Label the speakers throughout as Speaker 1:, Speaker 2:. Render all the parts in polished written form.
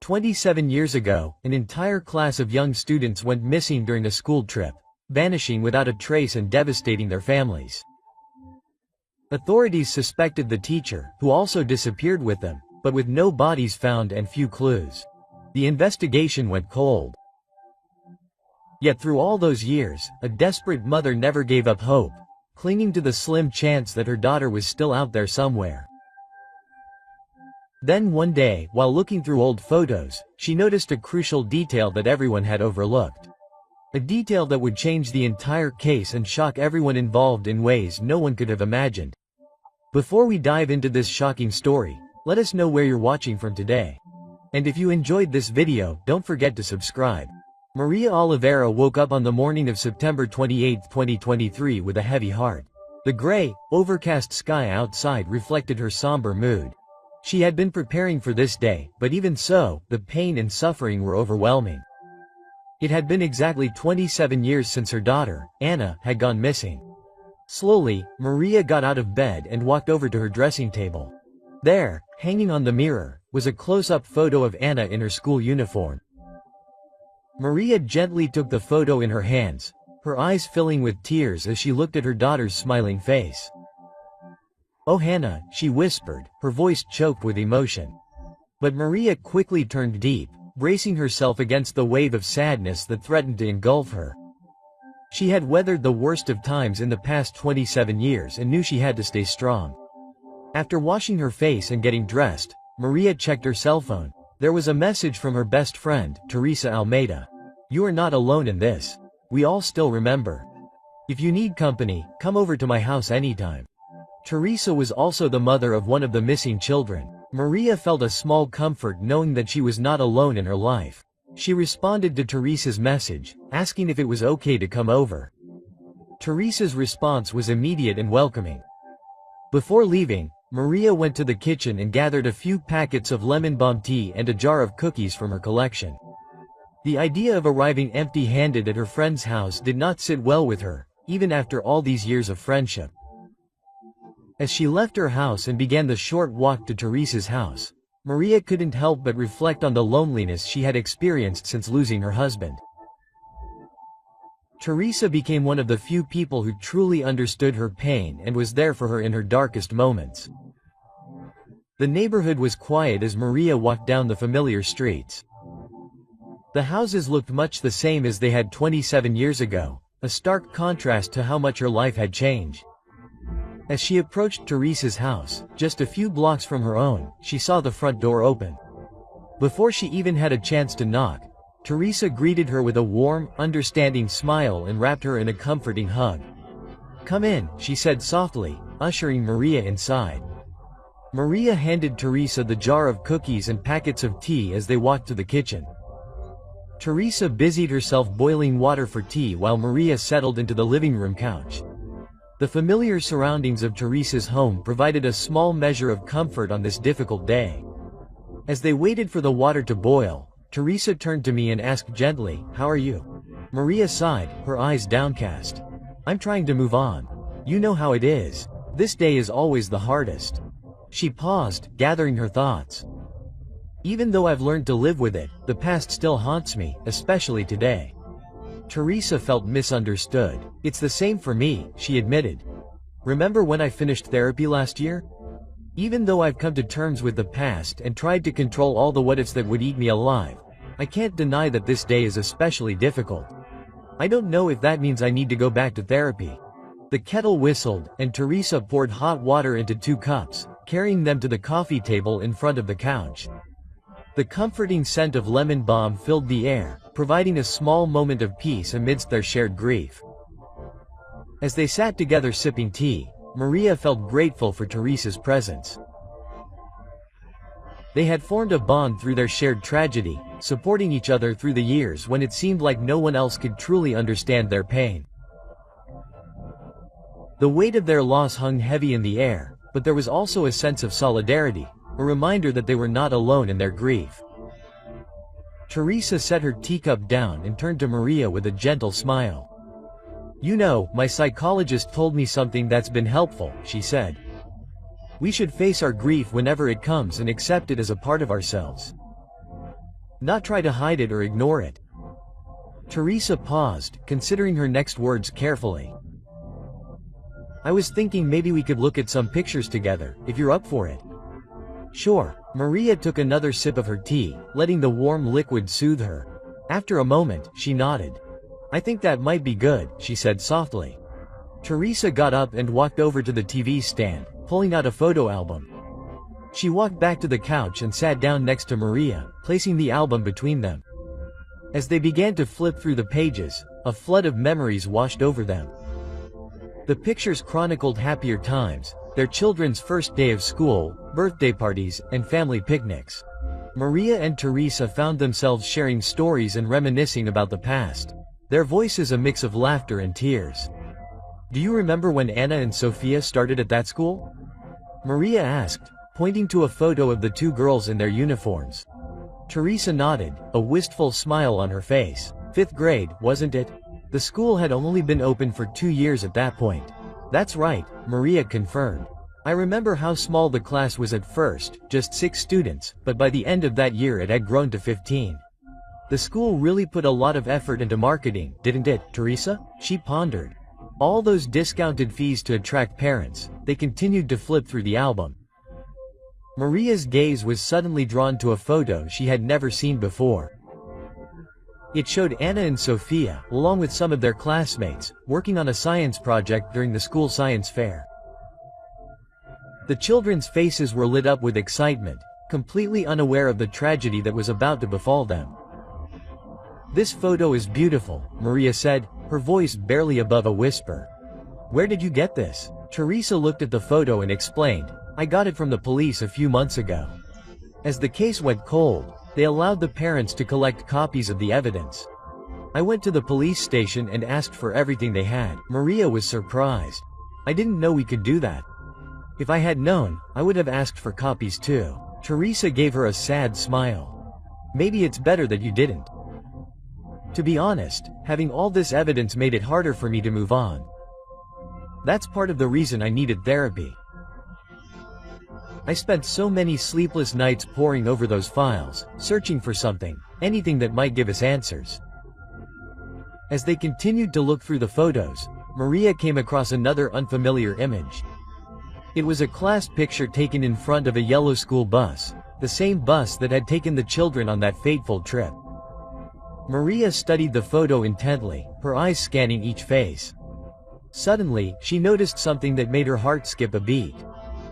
Speaker 1: 27 years ago, an entire class of young students went missing during a school trip, vanishing without a trace and devastating their families. Authorities suspected the teacher, who also disappeared with them, but with no bodies found and few clues. The investigation went cold. Yet through all those years, a desperate mother never gave up hope, clinging to the slim chance that her daughter was still out there somewhere. Then one day, while looking through old photos, she noticed a crucial detail that everyone had overlooked. A detail that would change the entire case and shock everyone involved in ways no one could have imagined. Before we dive into this shocking story, let us know where you're watching from today. And if you enjoyed this video, don't forget to subscribe. Maria Oliveira woke up on the morning of September 28, 2023 with a heavy heart. The gray, overcast sky outside reflected her somber mood. She had been preparing for this day, but even so, the pain and suffering were overwhelming. It had been exactly 27 years since her daughter, Anna, had gone missing. Slowly, Maria got out of bed and walked over to her dressing table. There, hanging on the mirror, was a close-up photo of Anna in her school uniform. Maria gently took the photo in her hands, her eyes filling with tears as she looked at her daughter's smiling face. "Oh Hannah," she whispered, her voice choked with emotion. But Maria quickly turned deep, bracing herself against the wave of sadness that threatened to engulf her. She had weathered the worst of times in the past 27 years and knew she had to stay strong. After washing her face and getting dressed, Maria checked her cell phone. There was a message from her best friend, Teresa Almeida. "You are not alone in this. We all still remember. If you need company, come over to my house anytime." Teresa was also the mother of one of the missing children. Maria felt a small comfort knowing that she was not alone in her life. She responded to Teresa's message, asking if it was okay to come over. Teresa's response was immediate and welcoming. Before leaving, Maria went to the kitchen and gathered a few packets of lemon balm tea and a jar of cookies from her collection. The idea of arriving empty-handed at her friend's house did not sit well with her, even after all these years of friendship. As she left her house and began the short walk to Teresa's house, Maria couldn't help but reflect on the loneliness she had experienced since losing her husband. Teresa became one of the few people who truly understood her pain and was there for her in her darkest moments. The neighborhood was quiet as Maria walked down the familiar streets. The houses looked much the same as they had 27 years ago, a stark contrast to how much her life had changed. As she approached Teresa's house, just a few blocks from her own, she saw the front door open. Before she even had a chance to knock, Teresa greeted her with a warm, understanding smile and wrapped her in a comforting hug. "Come in," she said softly, ushering Maria inside. Maria handed Teresa the jar of cookies and packets of tea as they walked to the kitchen. Teresa busied herself boiling water for tea while Maria settled into the living room couch. The familiar surroundings of Teresa's home provided a small measure of comfort on this difficult day. As they waited for the water to boil, Teresa turned to me and asked gently, "How are you?" Maria sighed, her eyes downcast. "I'm trying to move on. You know how it is. This day is always the hardest." She paused, gathering her thoughts. "Even though I've learned to live with it, the past still haunts me, especially today." Teresa felt misunderstood. "It's the same for me," she admitted. "Remember when I finished therapy last year? Even though I've come to terms with the past and tried to control all the what-ifs that would eat me alive, I can't deny that this day is especially difficult. I don't know if that means I need to go back to therapy." The kettle whistled, and Teresa poured hot water into 2 cups, carrying them to the coffee table in front of the couch. The comforting scent of lemon balm filled the air, providing a small moment of peace amidst their shared grief. As they sat together sipping tea, Maria felt grateful for Teresa's presence. They had formed a bond through their shared tragedy, supporting each other through the years when it seemed like no one else could truly understand their pain. The weight of their loss hung heavy in the air, but there was also a sense of solidarity, a reminder that they were not alone in their grief. Teresa set her teacup down and turned to Maria with a gentle smile. "You know, my psychologist told me something that's been helpful," she said. "We should face our grief whenever it comes and accept it as a part of ourselves." not try to hide it or ignore it. Teresa paused, considering her next words carefully. I was thinking maybe we could look at some pictures together, if you're up for it. Sure. Maria took another sip of her tea, letting the warm liquid soothe her. After a moment, she nodded. I think that might be good, she said softly. Teresa got up and walked over to the TV stand, pulling out a photo album. She walked back to the couch and sat down next to Maria, placing the album between them. As they began to flip through the pages, a flood of memories washed over them. The pictures chronicled happier times, their children's first day of school, birthday parties, and family picnics. Maria and Teresa found themselves sharing stories and reminiscing about the past. Their voices a mix of laughter and tears. Do you remember when Anna and Sophia started at that school? Maria asked, pointing to a photo of the two girls in their uniforms. Teresa nodded, a wistful smile on her face. 5th grade, wasn't it? The school had only been open for 2 years at that point. That's right, Maria confirmed. I remember how small the class was at first, just 6 students, but by the end of that year it had grown to 15. The school really put a lot of effort into marketing, didn't it, Teresa? She pondered. All those discounted fees to attract parents. They continued to flip through the album. Maria's gaze was suddenly drawn to a photo she had never seen before. It showed Anna and Sophia, along with some of their classmates, working on a science project during the school science fair. The children's faces were lit up with excitement, completely unaware of the tragedy that was about to befall them. This photo is beautiful, Maria said, her voice barely above a whisper. Where did you get this? Teresa looked at the photo and explained, I got it from the police a few months ago. As the case went cold, they allowed the parents to collect copies of the evidence. I went to the police station and asked for everything they had. Maria was surprised. I didn't know we could do that. If I had known, I would have asked for copies too. Teresa gave her a sad smile. Maybe it's better that you didn't. To be honest, having all this evidence made it harder for me to move on. That's part of the reason I needed therapy. I spent so many sleepless nights poring over those files, searching for something, anything that might give us answers. As they continued to look through the photos, Maria came across another unfamiliar image. It was a class picture taken in front of a yellow school bus, the same bus that had taken the children on that fateful trip. Maria studied the photo intently, her eyes scanning each face. Suddenly, she noticed something that made her heart skip a beat.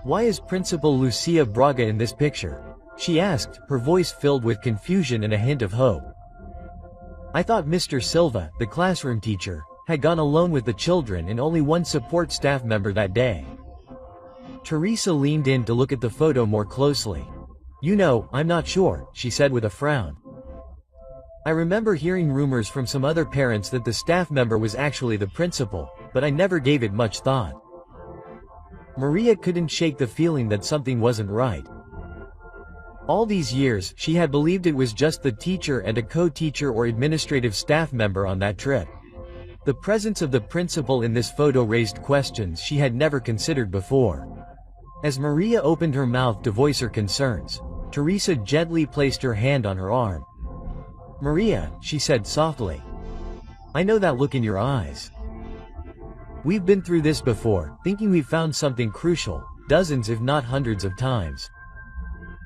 Speaker 1: Why is Principal Lucia Braga in this picture? She asked, her voice filled with confusion and a hint of hope. I thought Mr. Silva, the classroom teacher, had gone alone with the children and only one support staff member that day. Teresa leaned in to look at the photo more closely. You know, I'm not sure, she said with a frown. I remember hearing rumors from some other parents that the staff member was actually the principal, but I never gave it much thought. Maria couldn't shake the feeling that something wasn't right. All these years, she had believed it was just the teacher and a co-teacher or administrative staff member on that trip. The presence of the principal in this photo raised questions she had never considered before. As Maria opened her mouth to voice her concerns, Teresa gently placed her hand on her arm. Maria, she said softly. I know that look in your eyes. We've been through this before, thinking we've found something crucial, dozens if not hundreds of times.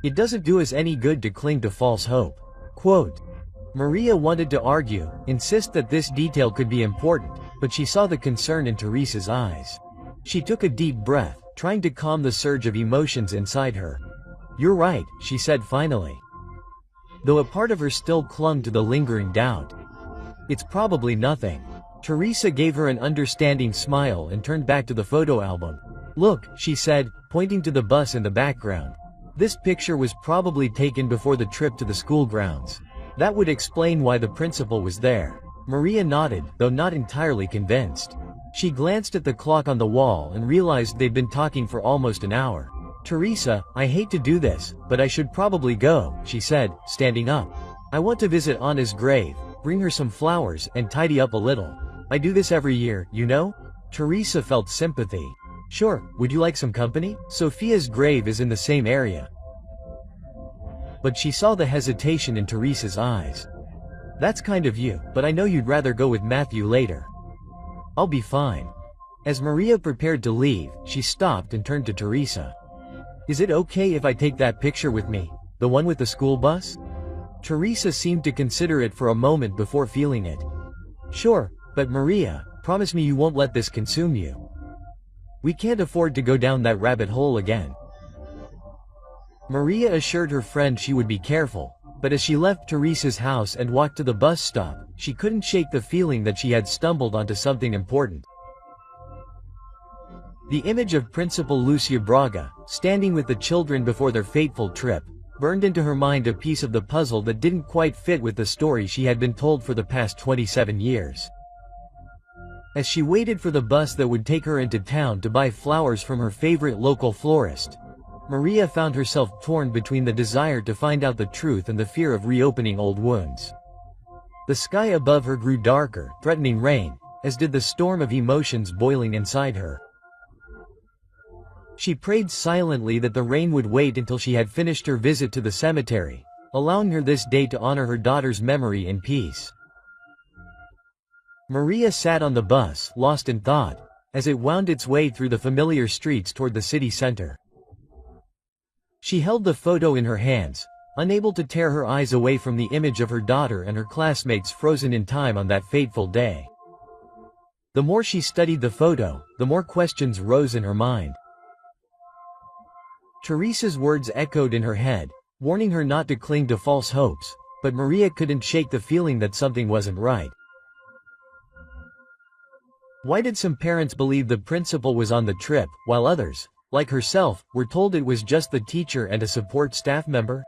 Speaker 1: It doesn't do us any good to cling to false hope. Quote. Maria wanted to argue, insist that this detail could be important, but she saw the concern in Teresa's eyes. She took a deep breath, trying to calm the surge of emotions inside her. You're right, she said finally. Though a part of her still clung to the lingering doubt. It's probably nothing. Teresa gave her an understanding smile and turned back to the photo album. Look, she said, pointing to the bus in the background. This picture was probably taken before the trip to the school grounds. That would explain why the principal was there. Maria nodded, though not entirely convinced. She glanced at the clock on the wall and realized they'd been talking for almost an hour. Teresa, I hate to do this, but I should probably go, she said, standing up. I want to visit Anna's grave, bring her some flowers, and tidy up a little. I do this every year, you know? Teresa felt sympathy. Sure, would you like some company? Sophia's grave is in the same area. but she saw the hesitation in Teresa's eyes. "That's kind of you, but I know you'd rather go with Matthew later." "I'll be fine." As Maria prepared to leave, she stopped and turned to Teresa. "Is it okay if I take that picture with me? The one with the school bus?" Teresa seemed to consider it for a moment before feeling it. "Sure, but Maria, promise me you won't let this consume you. We can't afford to go down that rabbit hole again." Maria assured her friend she would be careful, but as she left Teresa's house and walked to the bus stop, she couldn't shake the feeling that she had stumbled onto something important. The image of Principal Lucia Braga, standing with the children before their fateful trip, burned into her mind a piece of the puzzle that didn't quite fit with the story she had been told for the past 27 years. As she waited for the bus that would take her into town to buy flowers from her favorite local florist, Maria found herself torn between the desire to find out the truth and the fear of reopening old wounds. The sky above her grew darker, threatening rain, as did the storm of emotions boiling inside her. She prayed silently that the rain would wait until she had finished her visit to the cemetery, allowing her this day to honor her daughter's memory in peace. Maria sat on the bus, lost in thought, as it wound its way through the familiar streets toward the city center. She held the photo in her hands, unable to tear her eyes away from the image of her daughter and her classmates frozen in time on that fateful day. The more she studied the photo, the more questions rose in her mind. Teresa's words echoed in her head, warning her not to cling to false hopes, but Maria couldn't shake the feeling that something wasn't right. Why did some parents believe the principal was on the trip, while others, like herself, were told it was just the teacher and a support staff member?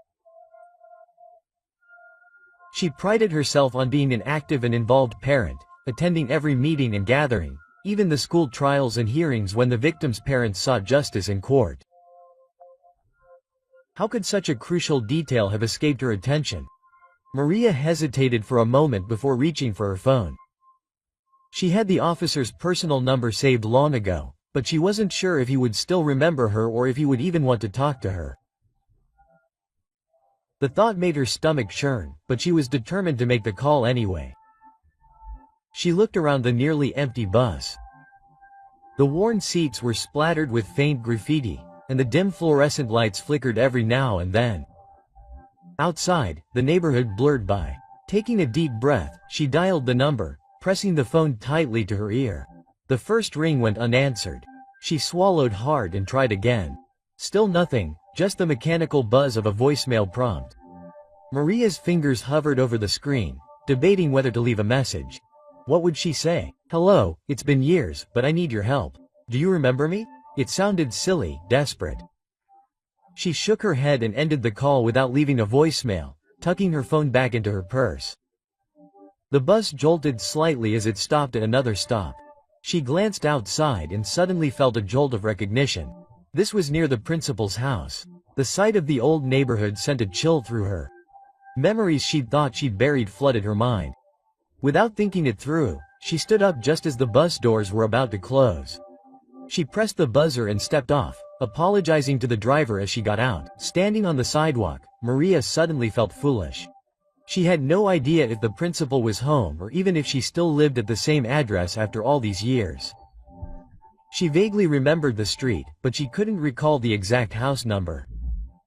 Speaker 1: She prided herself on being an active and involved parent, attending every meeting and gathering, even the school trials and hearings when the victim's parents sought justice in court. How could such a crucial detail have escaped her attention? Maria hesitated for a moment before reaching for her phone. She had the officer's personal number saved long ago, but she wasn't sure if he would still remember her or if he would even want to talk to her. The thought made her stomach churn, but she was determined to make the call anyway. She looked around the nearly empty bus. The worn seats were splattered with faint graffiti, and the dim fluorescent lights flickered every now and then. Outside, the neighborhood blurred by. Taking a deep breath, she dialed the number, pressing the phone tightly to her ear. The first ring went unanswered. She swallowed hard and tried again. Still nothing, just the mechanical buzz of a voicemail prompt. Maria's fingers hovered over the screen, debating whether to leave a message. What would she say? "Hello, it's been years, but I need your help. Do you remember me?" It sounded silly, desperate. She shook her head and ended the call without leaving a voicemail, tucking her phone back into her purse. The bus jolted slightly as it stopped at another stop. She glanced outside and suddenly felt a jolt of recognition. This was near the principal's house. The sight of the old neighborhood sent a chill through her. Memories she'd thought she'd buried flooded her mind. Without thinking it through, she stood up just as the bus doors were about to close. She pressed the buzzer and stepped off, apologizing to the driver as she got out. Standing on the sidewalk, Maria suddenly felt foolish. She had no idea if the principal was home or even if she still lived at the same address after all these years. She vaguely remembered the street, but she couldn't recall the exact house number.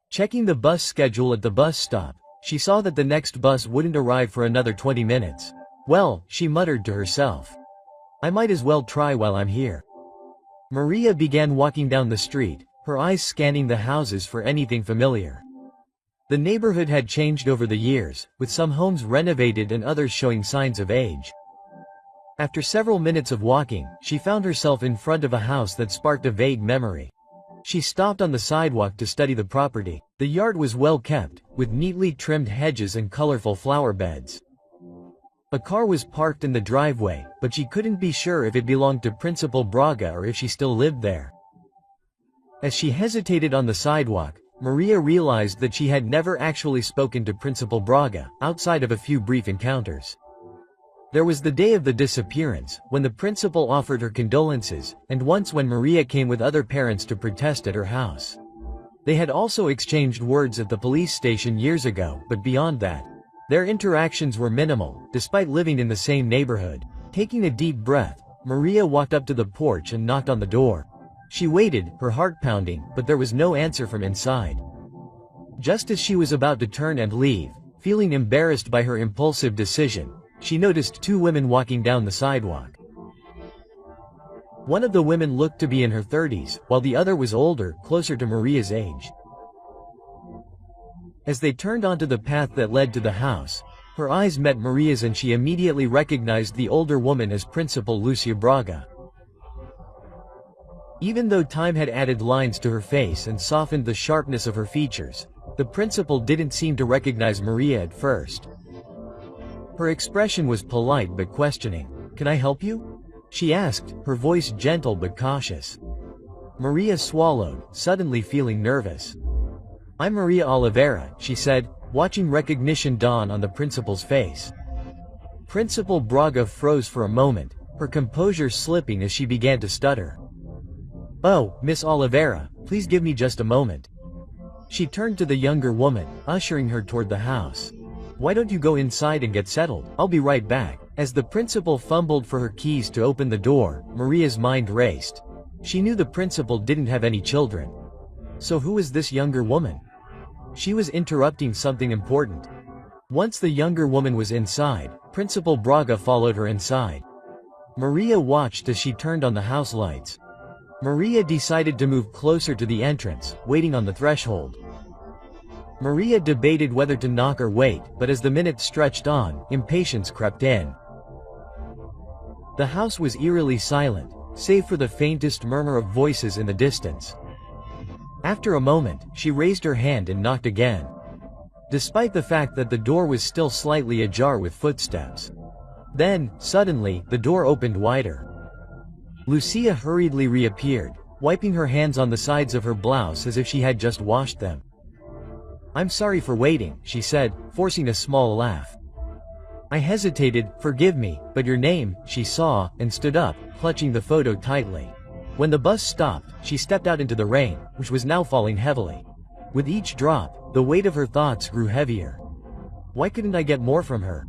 Speaker 1: Checking the bus schedule at the bus stop, she saw that the next bus wouldn't arrive for another 20 minutes. Well, she muttered to herself, I might as well try while I'm here. Maria began walking down the street, her eyes scanning the houses for anything familiar. The neighborhood had changed over the years, with some homes renovated and others showing signs of age. After several minutes of walking, she found herself in front of a house that sparked a vague memory. She stopped on the sidewalk to study the property. The yard was well kept, with neatly trimmed hedges and colorful flower beds. A car was parked in the driveway, but she couldn't be sure if it belonged to Principal Braga or if she still lived there. As she hesitated on the sidewalk, Maria realized that she had never actually spoken to Principal Braga, outside of a few brief encounters. There was the day of the disappearance, when the principal offered her condolences, and once when Maria came with other parents to protest at her house. They had also exchanged words at the police station years ago, but beyond that, their interactions were minimal, despite living in the same neighborhood. Taking a deep breath, Maria walked up to the porch and knocked on the door. She waited, her heart pounding, but there was no answer from inside. Just as she was about to turn and leave, feeling embarrassed by her impulsive decision, she noticed two women walking down the sidewalk. One of the women looked to be in her 30s, while the other was older, closer to Maria's age. As they turned onto the path that led to the house, her eyes met Maria's and she immediately recognized the older woman as Principal Lucia Braga. Even though time had added lines to her face and softened the sharpness of her features, the principal didn't seem to recognize Maria at first. Her expression was polite but questioning. "Can I help you?" she asked, her voice gentle but cautious. Maria swallowed, suddenly feeling nervous. "I'm Maria Oliveira," she said, watching recognition dawn on the principal's face. Principal Braga froze for a moment, her composure slipping as she began to stutter. "Oh, Miss Oliveira, please give me just a moment." She turned to the younger woman, ushering her toward the house. "Why don't you go inside and get settled? I'll be right back." As the principal fumbled for her keys to open the door, Maria's mind raced. She knew the principal didn't have any children. So who was this younger woman? She was interrupting something important. Once the younger woman was inside, Principal Braga followed her inside. Maria watched as she turned on the house lights. Maria decided to move closer to the entrance, waiting on the threshold. Maria debated whether to knock or wait, but as the minutes stretched on, impatience crept in. The house was eerily silent, save for the faintest murmur of voices in the distance. After a moment, she raised her hand and knocked again. Despite the fact that the door was still slightly ajar with footsteps. Then, suddenly, the door opened wider. Lucia hurriedly reappeared, wiping her hands on the sides of her blouse as if she had just washed them. "I'm sorry for waiting," she said, forcing a small laugh. "I hesitated, forgive me, but your name," she saw, and stood up, clutching the photo tightly. When the bus stopped, she stepped out into the rain, which was now falling heavily. With each drop, the weight of her thoughts grew heavier. Why couldn't I get more from her?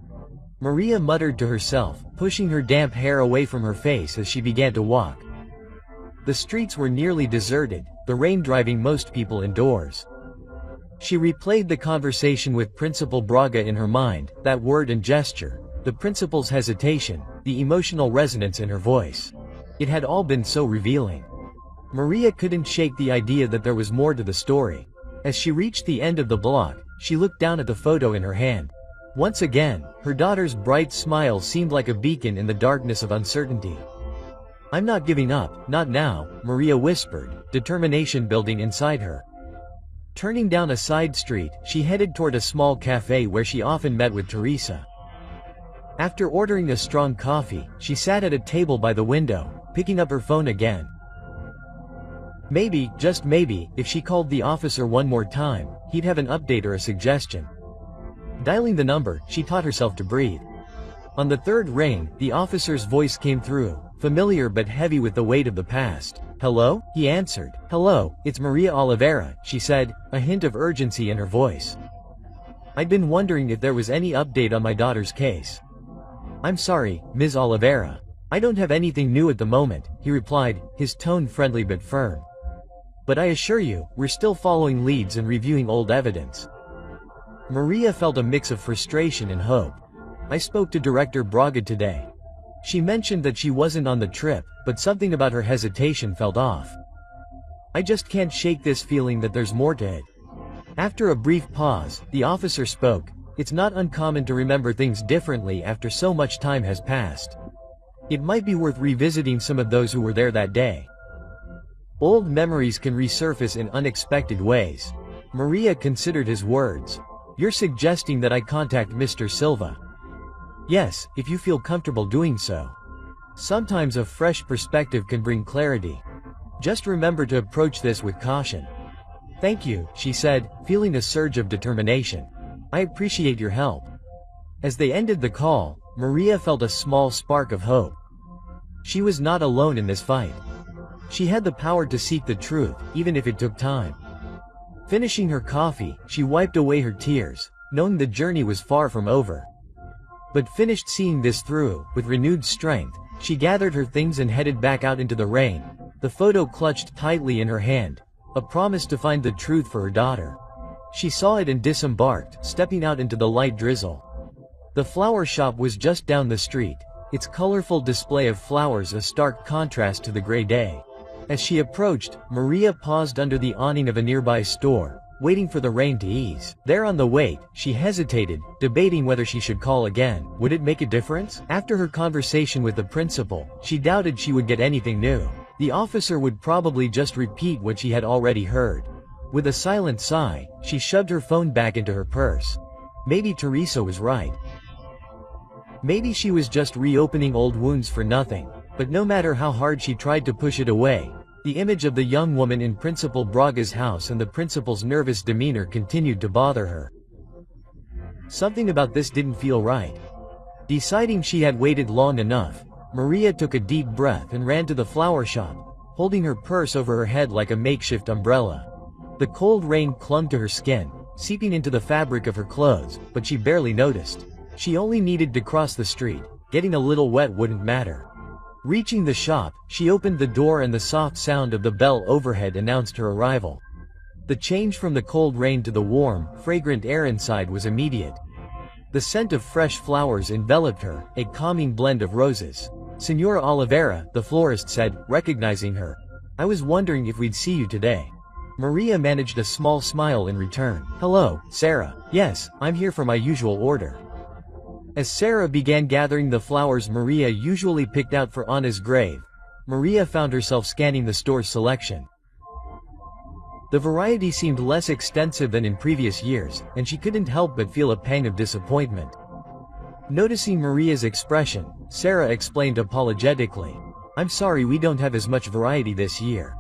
Speaker 1: Maria muttered to herself, pushing her damp hair away from her face as she began to walk. The streets were nearly deserted, the rain driving most people indoors. She replayed the conversation with Principal Braga in her mind, that word and gesture, the principal's hesitation, the emotional resonance in her voice. It had all been so revealing. Maria couldn't shake the idea that there was more to the story. As she reached the end of the block, she looked down at the photo in her hand. Once again, her daughter's bright smile seemed like a beacon in the darkness of uncertainty. "I'm not giving up, not now," Maria whispered, determination building inside her. Turning down a side street, she headed toward a small cafe where she often met with Teresa. After ordering a strong coffee, she sat at a table by the window, picking up her phone again. Maybe, just maybe, if she called the officer one more time, he'd have an update or a suggestion. Dialing the number, she taught herself to breathe. On the third ring, the officer's voice came through, familiar but heavy with the weight of the past. "Hello?" he answered. "Hello, it's Maria Oliveira," she said, a hint of urgency in her voice. "I'd been wondering if there was any update on my daughter's case." "I'm sorry, Ms. Oliveira. I don't have anything new at the moment," he replied, his tone friendly but firm. "But I assure you, we're still following leads and reviewing old evidence." Maria felt a mix of frustration and hope. "I spoke to Director Braga today. She mentioned that she wasn't on the trip, but something about her hesitation felt off. I just can't shake this feeling that there's more to it." After a brief pause, the officer spoke. "It's not uncommon to remember things differently after so much time has passed. It might be worth revisiting some of those who were there that day. Old memories can resurface in unexpected ways." Maria considered his words. "You're suggesting that I contact Mr. Silva?" "Yes, if you feel comfortable doing so. Sometimes a fresh perspective can bring clarity. Just remember to approach this with caution." "Thank you," she said, feeling a surge of determination. "I appreciate your help." As they ended the call, Maria felt a small spark of hope. She was not alone in this fight. She had the power to seek the truth, even if it took time. Finishing her coffee, she wiped away her tears, knowing the journey was far from over. But finished seeing this through, with renewed strength, she gathered her things and headed back out into the rain, the photo clutched tightly in her hand, a promise to find the truth for her daughter. She saw it and disembarked, stepping out into the light drizzle. The flower shop was just down the street, its colorful display of flowers a stark contrast to the gray day. As she approached, Maria paused under the awning of a nearby store, waiting for the rain to ease. There on the wait, she hesitated, debating whether she should call again. Would it make a difference? After her conversation with the principal, she doubted she would get anything new. The officer would probably just repeat what she had already heard. With a silent sigh, she shoved her phone back into her purse. Maybe Teresa was right. Maybe she was just reopening old wounds for nothing. But no matter how hard she tried to push it away, the image of the young woman in Principal Braga's house and the principal's nervous demeanor continued to bother her. Something about this didn't feel right. Deciding she had waited long enough, Maria took a deep breath and ran to the flower shop, holding her purse over her head like a makeshift umbrella. The cold rain clung to her skin, seeping into the fabric of her clothes, but she barely noticed. She only needed to cross the street. Getting a little wet wouldn't matter. Reaching the shop, she opened the door and the soft sound of the bell overhead announced her arrival. The change from the cold rain to the warm, fragrant air inside was immediate. The scent of fresh flowers enveloped her, a calming blend of roses. "Senora Oliveira," the florist said, recognizing her. "I was wondering if we'd see you today." Maria managed a small smile in return. "Hello, Sarah. Yes, I'm here for my usual order." As Sarah began gathering the flowers Maria usually picked out for Anna's grave, Maria found herself scanning the store's selection. The variety seemed less extensive than in previous years, and she couldn't help but feel a pang of disappointment. Noticing Maria's expression, Sarah explained apologetically, "I'm sorry we don't have as much variety this year.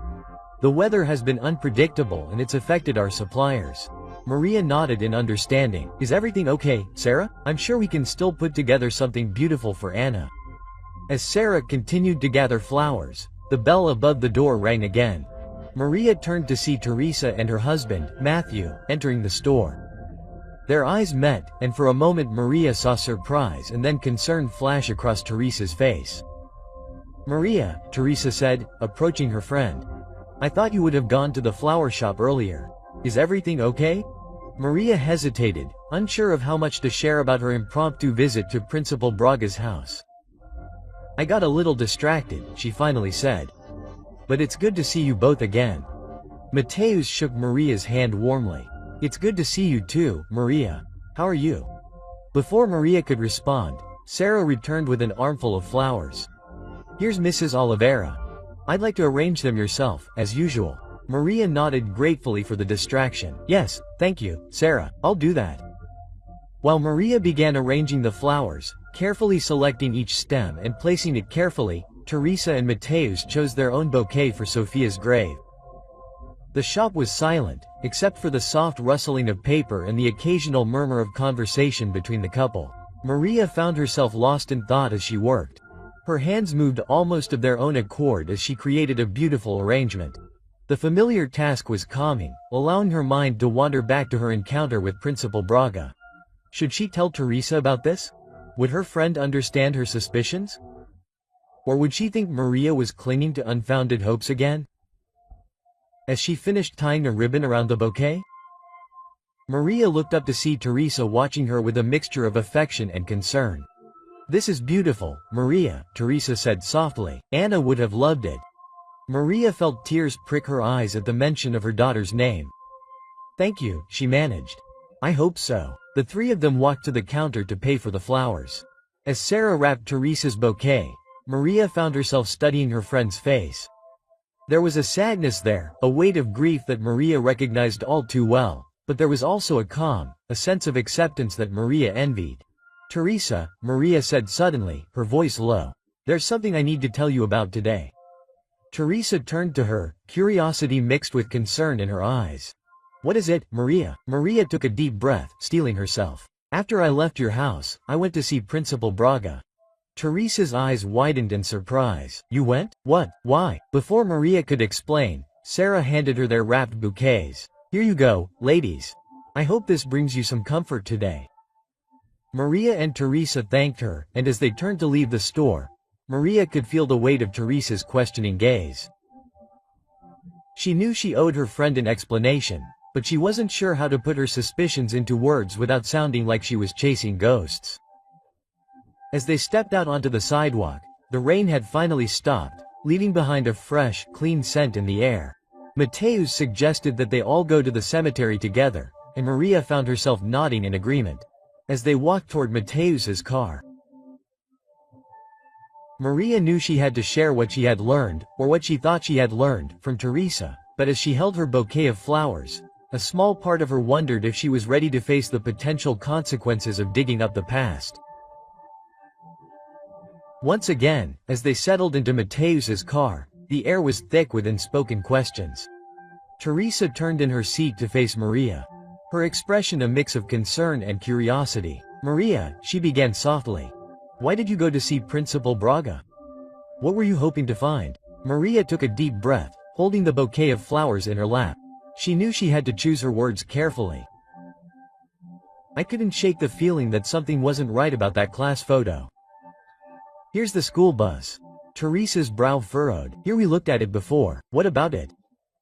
Speaker 1: The weather has been unpredictable and it's affected our suppliers." Maria nodded in understanding. "Is everything okay, Sarah? I'm sure we can still put together something beautiful for Anna." As Sarah continued to gather flowers, the bell above the door rang again. Maria turned to see Teresa and her husband, Matthew, entering the store. Their eyes met, and for a moment Maria saw surprise and then concern flash across Teresa's face. "Maria," Teresa said, approaching her friend. "I thought you would have gone to the flower shop earlier. Is everything okay?" Maria hesitated, unsure of how much to share about her impromptu visit to Principal Braga's house. "I got a little distracted," she finally said. "But it's good to see you both again." Mateus shook Maria's hand warmly. "It's good to see you too, Maria. How are you?" Before Maria could respond, Sarah returned with an armful of flowers. "Here's Mrs. Oliveira. I'd like to arrange them yourself, as usual." Maria nodded gratefully for the distraction. "Yes, thank you, Sarah, I'll do that." While Maria began arranging the flowers, carefully selecting each stem and placing it carefully, Teresa and Mateus chose their own bouquet for Sophia's grave. The shop was silent, except for the soft rustling of paper and the occasional murmur of conversation between the couple. Maria found herself lost in thought as she worked. Her hands moved almost of their own accord as she created a beautiful arrangement. The familiar task was calming, allowing her mind to wander back to her encounter with Principal Braga. Should she tell Teresa about this? Would her friend understand her suspicions? Or would she think Maria was clinging to unfounded hopes again? As she finished tying a ribbon around the bouquet, Maria looked up to see Teresa watching her with a mixture of affection and concern. "This is beautiful, Maria," Teresa said softly. "Anna would have loved it." Maria felt tears prick her eyes at the mention of her daughter's name. "Thank you," she managed. "I hope so." The three of them walked to the counter to pay for the flowers. As Sarah wrapped Teresa's bouquet, Maria found herself studying her friend's face. There was a sadness there, a weight of grief that Maria recognized all too well, but there was also a calm, a sense of acceptance that Maria envied. "Teresa," Maria said suddenly, her voice low. "There's something I need to tell you about today." Teresa turned to her, curiosity mixed with concern in her eyes. "What is it, Maria?" Maria took a deep breath, steeling herself. "After I left your house, I went to see Principal Braga." Teresa's eyes widened in surprise. "You went? What? Why?" Before Maria could explain, Sarah handed her their wrapped bouquets. Here you go, ladies. I hope this brings you some comfort today. Maria and Teresa thanked her, and as they turned to leave the store, Maria could feel the weight of Teresa's questioning gaze. She knew she owed her friend an explanation, but she wasn't sure how to put her suspicions into words without sounding like she was chasing ghosts. As they stepped out onto the sidewalk, the rain had finally stopped, leaving behind a fresh, clean scent in the air. Mateus suggested that they all go to the cemetery together, and Maria found herself nodding in agreement. As they walked toward Mateus's car, Maria knew she had to share what she had learned, or what she thought she had learned, from Teresa, but as she held her bouquet of flowers, a small part of her wondered if she was ready to face the potential consequences of digging up the past. Once again, as they settled into Mateus's car, the air was thick with unspoken questions. Teresa turned in her seat to face Maria, her expression a mix of concern and curiosity. "Maria," she began softly, "why did you go to see Principal Braga? What were you hoping to find?" Maria took a deep breath, holding the bouquet of flowers in her lap. She knew she had to choose her words carefully. "I couldn't shake the feeling that something wasn't right about that class photo. Here's the school bus." Teresa's brow furrowed. "Here, we looked at it before. What about it?"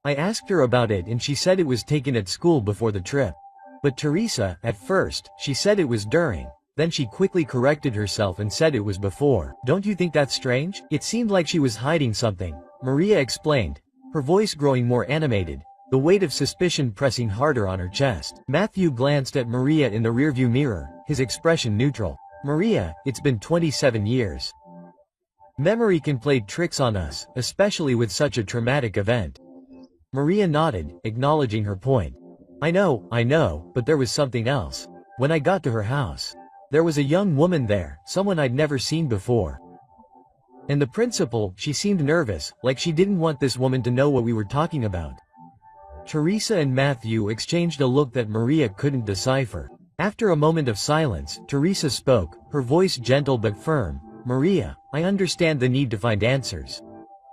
Speaker 1: "I asked her about it and she said it was taken at school before the trip. But Teresa, at first, she said it was during. Then she quickly corrected herself and said it was before. Don't you think that's strange?" "It seemed like she was hiding something," Maria explained, her voice growing more animated, the weight of suspicion pressing harder on her chest. Matthew glanced at Maria in the rearview mirror, his expression neutral. "Maria, it's been 27 years. Memory can play tricks on us, especially with such a traumatic event." Maria nodded, acknowledging her point. I know, but there was something else. When I got to her house, there was a young woman there, someone I'd never seen before. And the principal, she seemed nervous, like she didn't want this woman to know what we were talking about." Teresa and Matthew exchanged a look that Maria couldn't decipher. After a moment of silence, Teresa spoke, her voice gentle but firm. "Maria, I understand the need to find answers.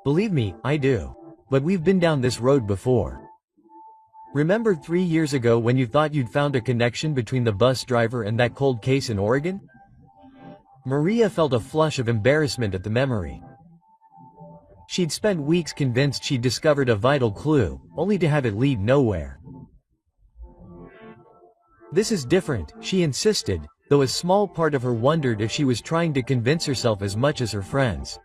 Speaker 1: Believe me, I do. But we've been down this road before. Remember 3 years ago when you thought you'd found a connection between the bus driver and that cold case in Oregon?" Maria felt a flush of embarrassment at the memory. She'd spent weeks convinced she'd discovered a vital clue, only to have it lead nowhere. "This is different," she insisted, though a small part of her wondered if she was trying to convince herself as much as her friends.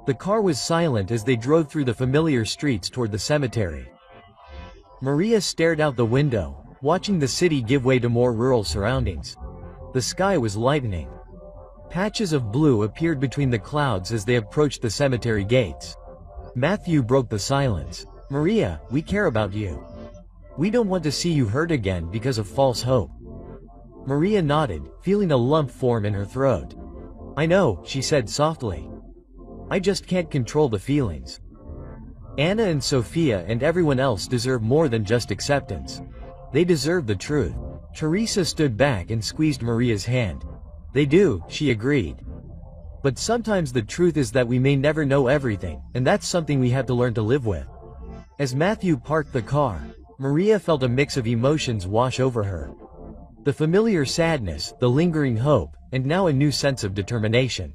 Speaker 1: The car was silent as they drove through the familiar streets toward the cemetery. Maria stared out the window, watching the city give way to more rural surroundings. The sky was lightening. Patches of blue appeared between the clouds as they approached the cemetery gates. Matthew broke the silence. "Maria, we care about you. We don't want to see you hurt again because of false hope." Maria nodded, feeling a lump form in her throat. "I know," she said softly. "I just can't control the feelings. Anna and Sophia and everyone else deserve more than just acceptance. They deserve the truth." Teresa stood back and squeezed Maria's hand. "They do," she agreed. "But sometimes the truth is that we may never know everything, and that's something we have to learn to live with." As Matthew parked the car, Maria felt a mix of emotions wash over her. The familiar sadness, the lingering hope, and now a new sense of determination.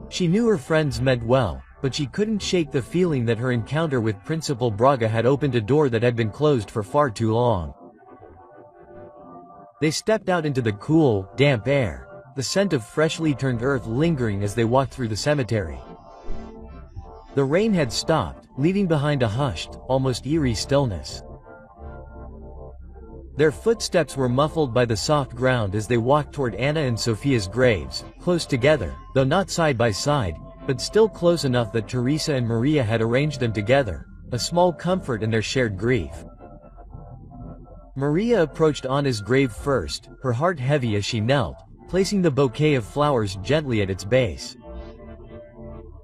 Speaker 1: She knew her friends meant well, but she couldn't shake the feeling that her encounter with Principal Braga had opened a door that had been closed for far too long. They stepped out into the cool, damp air, the scent of freshly turned earth lingering as they walked through the cemetery. The rain had stopped, leaving behind a hushed, almost eerie stillness. Their footsteps were muffled by the soft ground as they walked toward Anna and Sophia's graves, close together, though not side by side, but still close enough that Teresa and Maria had arranged them together, a small comfort in their shared grief. Maria approached Anna's grave first, her heart heavy as she knelt, placing the bouquet of flowers gently at its base.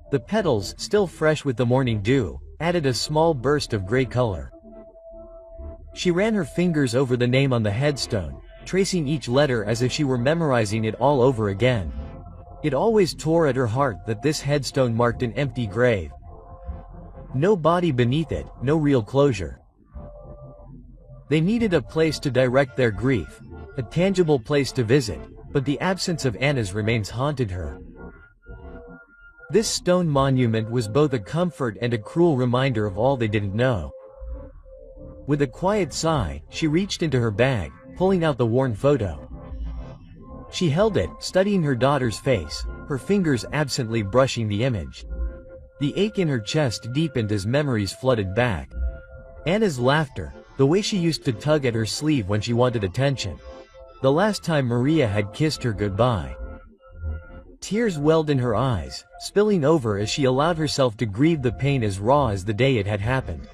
Speaker 1: The petals, still fresh with the morning dew, added a small burst of gray color. She ran her fingers over the name on the headstone, tracing each letter as if she were memorizing it all over again. It always tore at her heart that this headstone marked an empty grave. No body beneath it, no real closure. They needed a place to direct their grief, a tangible place to visit, but the absence of Anna's remains haunted her. This stone monument was both a comfort and a cruel reminder of all they didn't know. With a quiet sigh, she reached into her bag, pulling out the worn photo. She held it, studying her daughter's face, her fingers absently brushing the image. The ache in her chest deepened as memories flooded back. Anna's laughter, the way she used to tug at her sleeve when she wanted attention. The last time Maria had kissed her goodbye. Tears welled in her eyes, spilling over as she allowed herself to grieve the pain as raw as the day it had happened.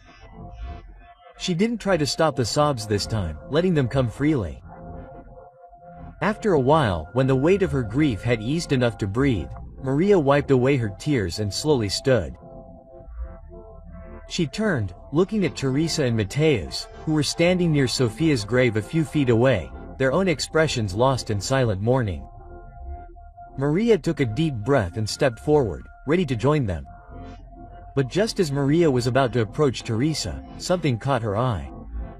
Speaker 1: She didn't try to stop the sobs this time, letting them come freely. After a while, when the weight of her grief had eased enough to breathe, Maria wiped away her tears and slowly stood. She turned, looking at Teresa and Mateus, who were standing near Sophia's grave a few feet away, their own expressions lost in silent mourning. Maria took a deep breath and stepped forward, ready to join them. But just as Maria was about to approach Teresa, something caught her eye.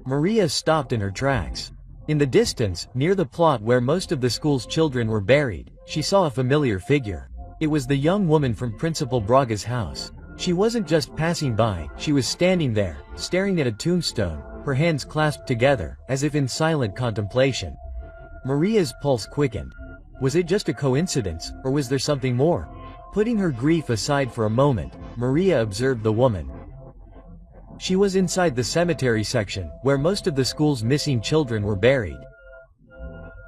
Speaker 1: Maria stopped in her tracks. In the distance, near the plot where most of the school's children were buried, she saw a familiar figure. It was the young woman from Principal Braga's house. She wasn't just passing by, she was standing there, staring at a tombstone, her hands clasped together, as if in silent contemplation. Maria's pulse quickened. Was it just a coincidence, or was there something more? Putting her grief aside for a moment, Maria observed the woman. She was inside the cemetery section, where most of the school's missing children were buried.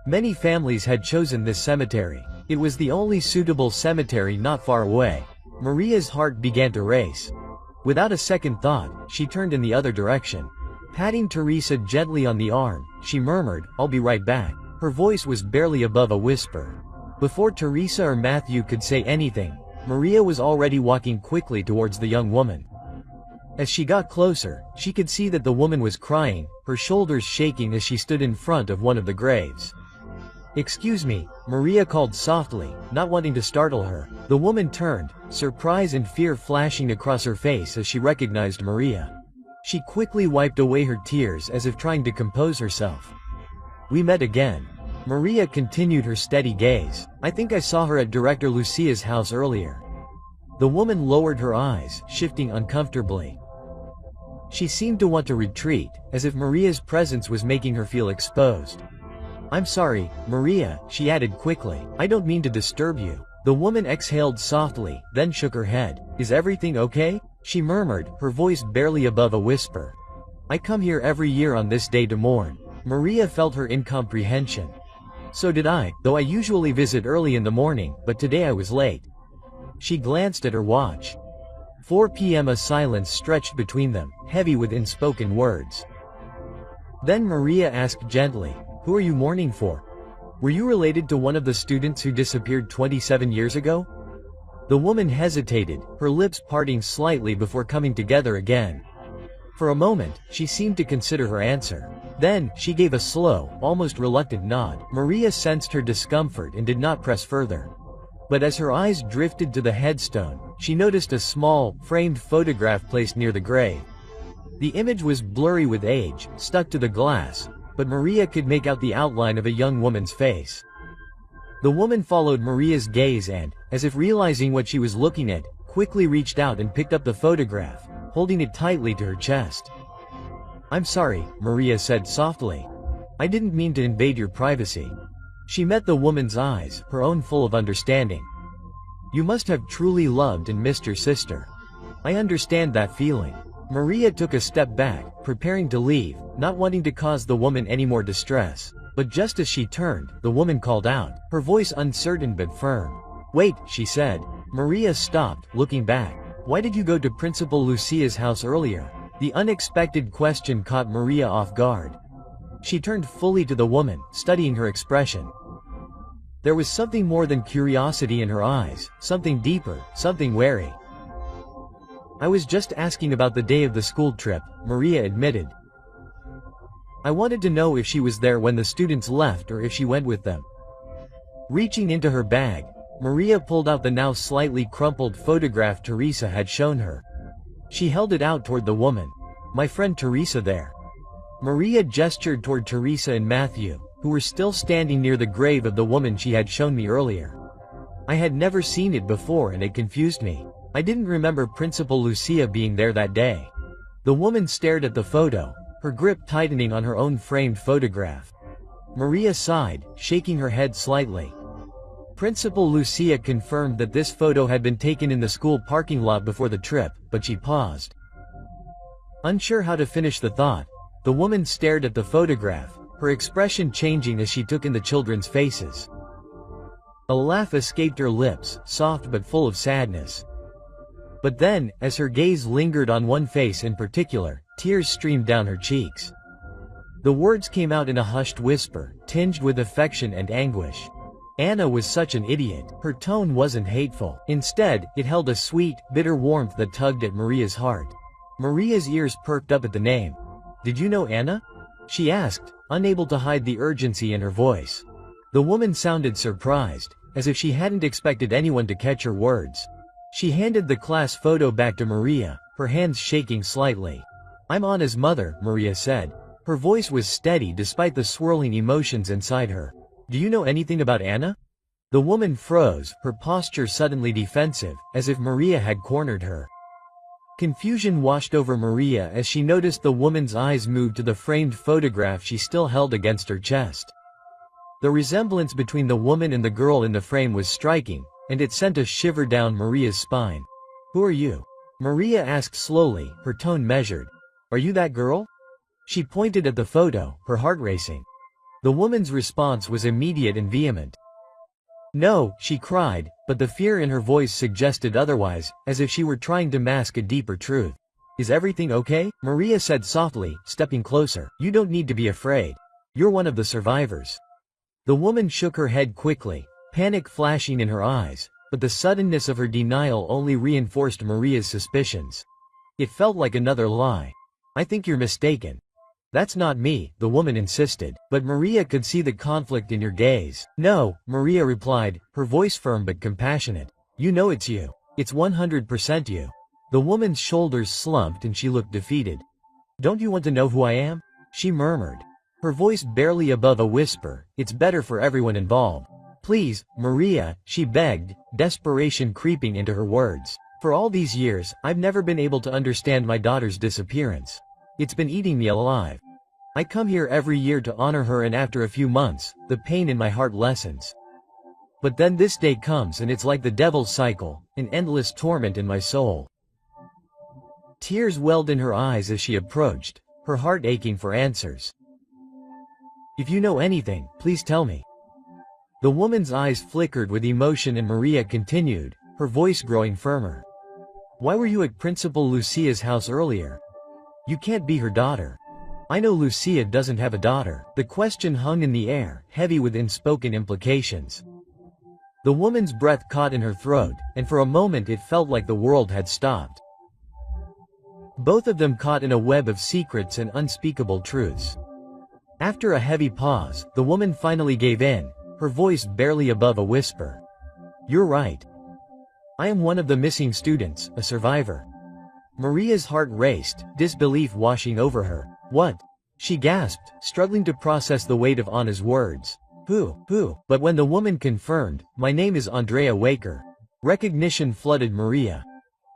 Speaker 1: Many families had chosen this cemetery. It was the only suitable cemetery not far away. Maria's heart began to race. Without a second thought, she turned in the other direction. Patting Teresa gently on the arm, she murmured, "I'll be right back." Her voice was barely above a whisper. Before Teresa or Matthew could say anything, Maria was already walking quickly towards the young woman. As she got closer, she could see that the woman was crying, her shoulders shaking as she stood in front of one of the graves. "Excuse me," Maria called softly, not wanting to startle her. The woman turned, surprise and fear flashing across her face as she recognized Maria. She quickly wiped away her tears as if trying to compose herself. "We met again." Maria continued her steady gaze. "I think I saw her at Director Lucia's house earlier." The woman lowered her eyes, shifting uncomfortably. She seemed to want to retreat, as if Maria's presence was making her feel exposed. "I'm sorry, Maria," she added quickly. "I don't mean to disturb you." The woman exhaled softly, then shook her head. "Is everything okay?" she murmured, her voice barely above a whisper. "I come here every year on this day to mourn." Maria felt her incomprehension. "So did I, though I usually visit early in the morning, but today I was late." She glanced at her watch. 4 p.m. A silence stretched between them, heavy with unspoken words. Then Maria asked gently, "Who are you mourning for? Were you related to one of the students who disappeared 27 years ago?" The woman hesitated, her lips parting slightly before coming together again. For a moment, she seemed to consider her answer. Then, she gave a slow, almost reluctant nod. Maria sensed her discomfort and did not press further. But as her eyes drifted to the headstone, she noticed a small, framed photograph placed near the grave. The image was blurry with age, stuck to the glass, but Maria could make out the outline of a young woman's face. The woman followed Maria's gaze and, as if realizing what she was looking at, quickly reached out and picked up the photograph, holding it tightly to her chest. "I'm sorry," Maria said softly. "I didn't mean to invade your privacy." She met the woman's eyes, her own full of understanding. "You must have truly loved and missed your sister. I understand that feeling." Maria took a step back, preparing to leave, not wanting to cause the woman any more distress. But just as she turned, the woman called out, her voice uncertain but firm. "Wait," she said. Maria stopped, looking back. "Why did you go to Principal Lucia's house earlier?" The unexpected question caught Maria off guard. She turned fully to the woman, studying her expression. There was something more than curiosity in her eyes, something deeper, something wary. "I was just asking about the day of the school trip," Maria admitted. "I wanted to know if she was there when the students left or if she went with them." Reaching into her bag, Maria pulled out the now slightly crumpled photograph Teresa had shown her. She held it out toward the woman. "My friend Teresa there." Maria gestured toward Teresa and Matthew, who were still standing near the grave of the woman she had shown me earlier. I had never seen it before and it confused me. I didn't remember Principal Lucia being there that day. The woman stared at the photo, her grip tightening on her own framed photograph. Maria sighed, shaking her head slightly. Principal Lucia confirmed that this photo had been taken in the school parking lot before the trip, but she paused. Unsure how to finish the thought, the woman stared at the photograph, her expression changing as she took in the children's faces. A laugh escaped her lips, soft but full of sadness. But then, as her gaze lingered on one face in particular, tears streamed down her cheeks. The words came out in a hushed whisper, tinged with affection and anguish. Anna was such an idiot. Her tone wasn't hateful. Instead, it held a sweet, bitter warmth that tugged at Maria's heart. Maria's ears perked up at the name. "Did you know Anna?" she asked, unable to hide the urgency in her voice. The woman sounded surprised, as if she hadn't expected anyone to catch her words. She handed the class photo back to Maria, her hands shaking slightly. "I'm Anna's mother," Maria said. Her voice was steady despite the swirling emotions inside her. "Do you know anything about Anna?" The woman froze, her posture suddenly defensive, as if Maria had cornered her. Confusion washed over Maria as she noticed the woman's eyes move to the framed photograph she still held against her chest. The resemblance between the woman and the girl in the frame was striking, and it sent a shiver down Maria's spine. "Who are you?" Maria asked slowly, her tone measured. "Are you that girl?" She pointed at the photo, her heart racing. The woman's response was immediate and vehement. "No," she cried, but the fear in her voice suggested otherwise, as if she were trying to mask a deeper truth. "Is everything okay?" Maria said softly, stepping closer. "You don't need to be afraid. You're one of the survivors." The woman shook her head quickly, panic flashing in her eyes, but the suddenness of her denial only reinforced Maria's suspicions. It felt like another lie. "I think you're mistaken." "That's not me," the woman insisted, but Maria could see the conflict in your gaze. "No," Maria replied, her voice firm but compassionate. "You know it's you. It's 100% you." The woman's shoulders slumped and she looked defeated. "Don't you want to know who I am?" she murmured. Her voice barely above a whisper. "It's better for everyone involved." "Please, Maria," she begged, desperation creeping into her words. "For all these years, I've never been able to understand my daughter's disappearance. It's been eating me alive. I come here every year to honor her, and after a few months, the pain in my heart lessens. But then this day comes and it's like the devil's cycle, an endless torment in my soul." Tears welled in her eyes as she approached, her heart aching for answers. "If you know anything, please tell me." The woman's eyes flickered with emotion and Maria continued, her voice growing firmer. "Why were you at Principal Lucia's house earlier? You can't be her daughter." "I know Lucia doesn't have a daughter." The question hung in the air, heavy with unspoken implications. The woman's breath caught in her throat, and for a moment it felt like the world had stopped. Both of them caught in a web of secrets and unspeakable truths. After a heavy pause, the woman finally gave in, her voice barely above a whisper. "You're right. I am one of the missing students, a survivor." Maria's heart raced, disbelief washing over her. "What?" she gasped, struggling to process the weight of Anna's words. Who? But when the woman confirmed, "My name is Andrea Waker," recognition flooded Maria.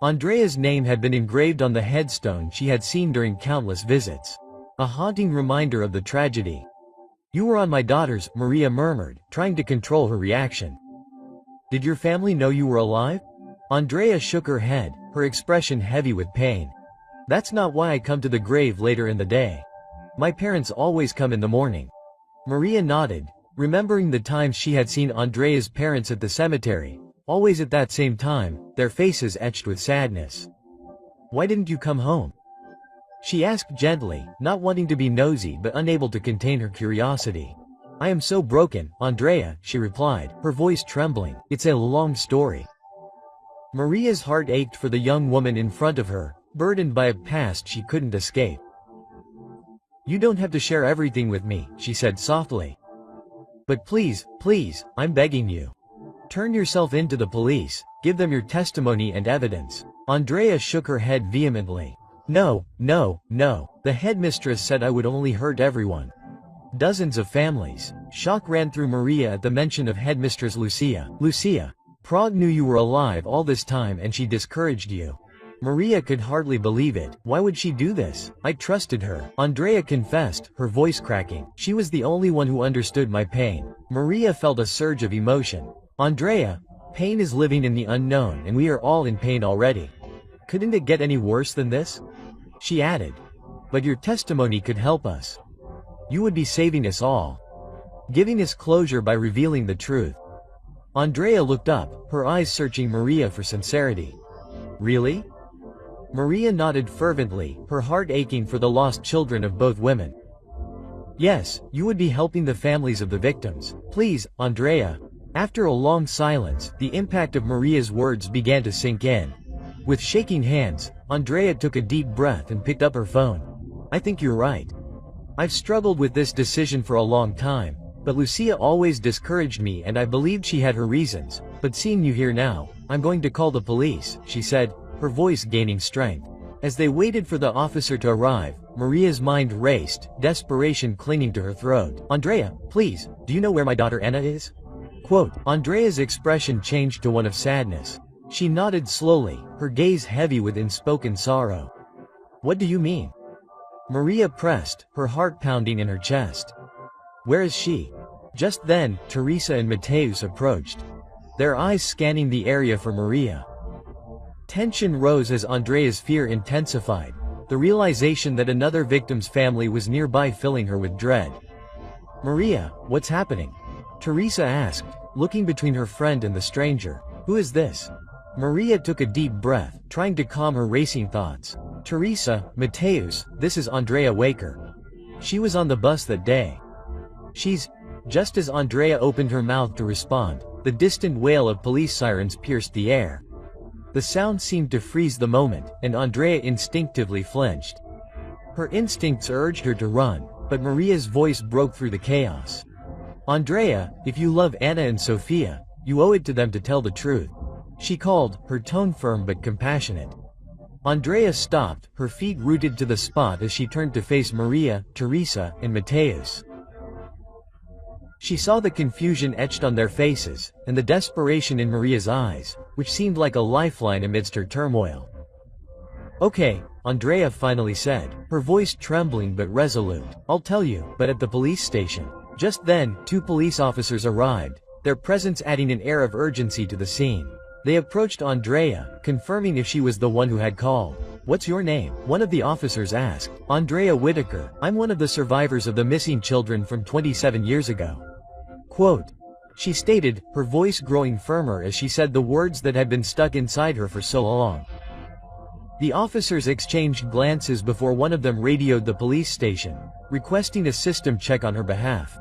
Speaker 1: Andrea's name had been engraved on the headstone she had seen during countless visits. A haunting reminder of the tragedy. "You were on my daughter's," Maria murmured, trying to control her reaction. "Did your family know you were alive?" Andrea shook her head, her expression heavy with pain. "That's not why I come to the grave later in the day. My parents always come in the morning." Maria nodded, remembering the times she had seen Andrea's parents at the cemetery, always at that same time, their faces etched with sadness. "Why didn't you come home?" she asked gently, not wanting to be nosy but unable to contain her curiosity. "I am so broken, Andrea," she replied, her voice trembling. "It's a long story." Maria's heart ached for the young woman in front of her, burdened by a past she couldn't escape. "You don't have to share everything with me," she said softly. "But please, I'm begging you. Turn yourself in to the police, give them your testimony and evidence." Andrea shook her head vehemently. No, no, no. The headmistress said I would only hurt everyone. Dozens of families. Shock ran through Maria at the mention of headmistress Lucia. Lucia. Prague knew you were alive all this time and she discouraged you. Maria could hardly believe it. Why would she do this? I trusted her. Andrea confessed, her voice cracking. She was the only one who understood my pain. Maria felt a surge of emotion. Andrea, pain is living in the unknown and we are all in pain already. Couldn't it get any worse than this? She added. But your testimony could help us. You would be saving us all. Giving us closure by revealing the truth. Andrea looked up, her eyes searching Maria for sincerity. Really? Maria nodded fervently, her heart aching for the lost children of both women. Yes, you would be helping the families of the victims. Please, Andrea. After a long silence, the impact of Maria's words began to sink in. With shaking hands, Andrea took a deep breath and picked up her phone. I think you're right. I've struggled with this decision for a long time, but Lucia always discouraged me and I believed she had her reasons. But seeing you here now, I'm going to call the police, she said, her voice gaining strength. As they waited for the officer to arrive, Maria's mind raced, desperation clinging to her throat. Andrea, please, do you know where my daughter Anna is? Quote. Andrea's expression changed to one of sadness. She nodded slowly, her gaze heavy with unspoken sorrow. What do you mean? Maria pressed, her heart pounding in her chest. Where is she? Just then, Teresa and Mateus approached, their eyes scanning the area for Maria. Tension rose as Andrea's fear intensified, the realization that another victim's family was nearby filling her with dread. Maria, what's happening? Teresa asked, looking between her friend and the stranger. Who is this? Maria took a deep breath, trying to calm her racing thoughts. Teresa, Mateus, this is Andrea Waker. She was on the bus that day. She's... Just as Andrea opened her mouth to respond, the distant wail of police sirens pierced the air. The sound seemed to freeze the moment, and Andrea instinctively flinched. Her instincts urged her to run, but Maria's voice broke through the chaos. Andrea, if you love Anna and Sofia, you owe it to them to tell the truth. She called, her tone firm but compassionate. Andrea stopped, her feet rooted to the spot as she turned to face Maria, Teresa, and Mateus. She saw the confusion etched on their faces, and the desperation in Maria's eyes, which seemed like a lifeline amidst her turmoil. Okay, Andrea finally said, her voice trembling but resolute. I'll tell you, but at the police station. Just then, two police officers arrived, their presence adding an air of urgency to the scene. They approached Andrea, confirming if she was the one who had called. What's your name? One of the officers asked. Andrea Whitaker. I'm one of the survivors of the missing children from 27 years ago. Quote. She stated, her voice growing firmer as she said the words that had been stuck inside her for so long. The officers exchanged glances before one of them radioed the police station, requesting a system check on her behalf.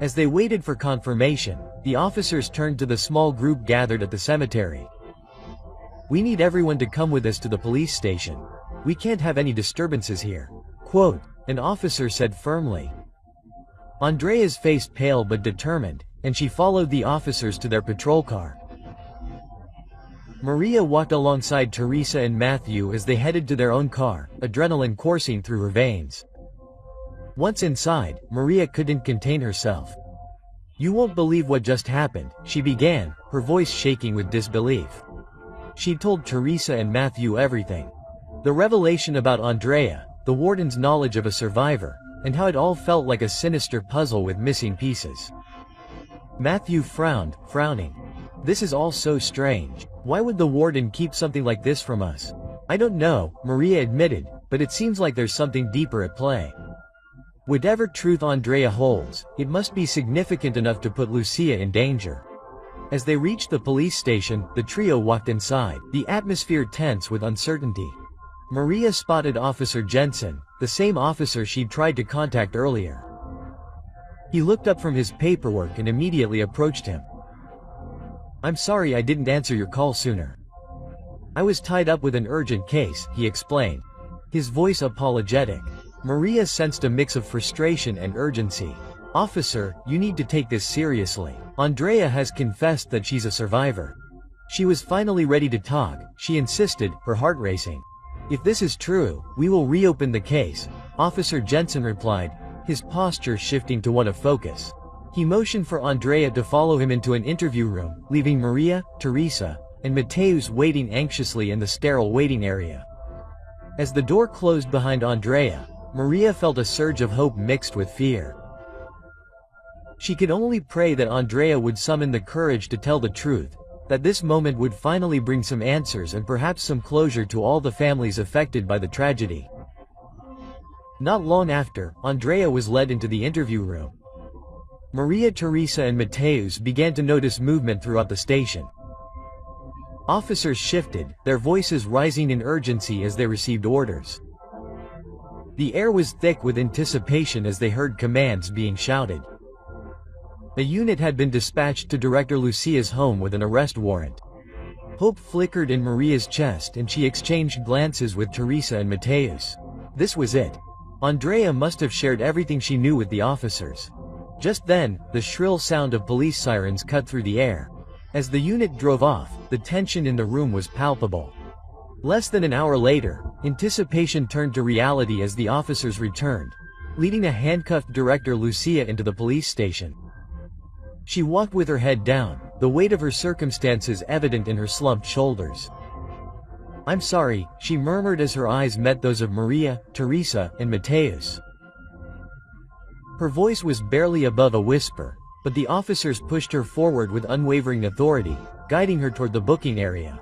Speaker 1: As they waited for confirmation, the officers turned to the small group gathered at the cemetery. We need everyone to come with us to the police station. We can't have any disturbances here. Quote, an officer said firmly. Andrea's face pale but determined, and she followed the officers to their patrol car. Maria walked alongside Teresa and Matthew as they headed to their own car, adrenaline coursing through her veins. Once inside, Maria couldn't contain herself. You won't believe what just happened, she began, her voice shaking with disbelief. She'd told Teresa and Matthew everything. The revelation about Andrea, the warden's knowledge of a survivor, and how it all felt like a sinister puzzle with missing pieces. Matthew frowned, frowning. This is all so strange. Why would the warden keep something like this from us? I don't know, Maria admitted, but it seems like there's something deeper at play. Whatever truth Andrea holds, it must be significant enough to put Lucia in danger. As they reached the police station, the trio walked inside, the atmosphere tense with uncertainty. Maria spotted Officer Jensen, the same officer she'd tried to contact earlier. He looked up from his paperwork and immediately approached him. I'm sorry I didn't answer your call sooner. I was tied up with an urgent case, he explained, his voice apologetic. Maria sensed a mix of frustration and urgency. Officer, you need to take this seriously. Andrea has confessed that she's a survivor. She was finally ready to talk, she insisted, her heart racing. "If this is true, we will reopen the case," Officer Jensen replied, his posture shifting to one of focus. He motioned for Andrea to follow him into an interview room, leaving Maria, Teresa, and Mateus waiting anxiously in the sterile waiting area. As the door closed behind Andrea, Maria felt a surge of hope mixed with fear. She could only pray that Andrea would summon the courage to tell the truth, that this moment would finally bring some answers and perhaps some closure to all the families affected by the tragedy. Not long after, Andrea was led into the interview room. Maria, Teresa and Mateus began to notice movement throughout the station. Officers shifted, their voices rising in urgency as they received orders. The air was thick with anticipation as they heard commands being shouted. A unit had been dispatched to Director Lucia's home with an arrest warrant. Hope flickered in Maria's chest and she exchanged glances with Teresa and Mateus. This was it. Andrea must have shared everything she knew with the officers. Just then, the shrill sound of police sirens cut through the air. As the unit drove off, the tension in the room was palpable. Less than an hour later, anticipation turned to reality as the officers returned, leading a handcuffed Director Lucia into the police station. She walked with her head down, the weight of her circumstances evident in her slumped shoulders. "I'm sorry," she murmured as her eyes met those of Maria, Teresa, and Mateus. Her voice was barely above a whisper, but the officers pushed her forward with unwavering authority, guiding her toward the booking area.